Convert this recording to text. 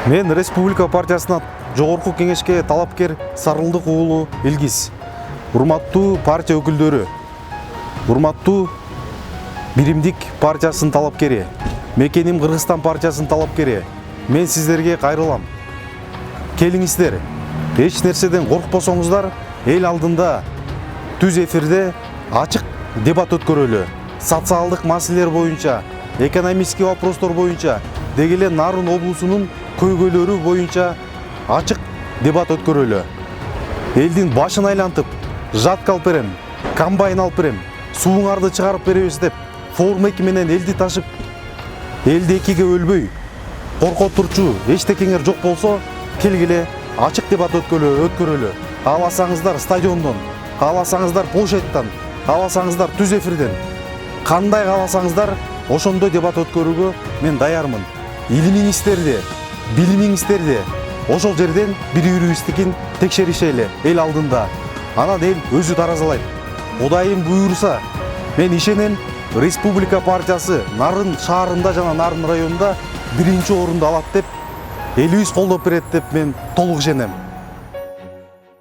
Мен Республика партиясына жогорку кеңешке талапкер Сарылдык уулу Илгиз. Урматтуу партия өкүлдөрү, урматтуу Биримдик партиясынын талапкери, мекеним Кыргызстан партиясынын талапкери, мен сиздерге кайрылам. Келиңиздер, эч нерседен коркпосоңуздар, эл алдында түз эфирде ачык дебат өткөрөлү. Социалдык маселелер боюнча, экономический вопростор боюнча, деги эле Нарын облусунун көйгөйлөрү боюнча ачык дебат өткөрөлү. Элдин башын айлантып, жатка алып берем, комбайн алып берем, сууңарды чыгарып беребиз деп, форма 2 менен элди ташып, элди экиге өлбөй, коркот турчу эчтекеңер жок болсо, келгиле ачык дебат өткөрөлү. Кааласаңыздар стадиондон, кааласаңыздар площадьтан, кааласаңыздар түз эфирден, кандай кааласаңыздар, ошондой дебат өткөрүүгө мен даярмын. Илимиңиздерди, билимиңиздерди ошол жерден бири-бирибиздикин текшеришели эл алдында. Анан эл өзү таразалайт. Кудайым буйруса, мен ишенем, Республика партиясы Нарын шаарында жана Нарын районунда биринчи орунду алат деп, элибиз колдоп берет деп мен толук ишенем.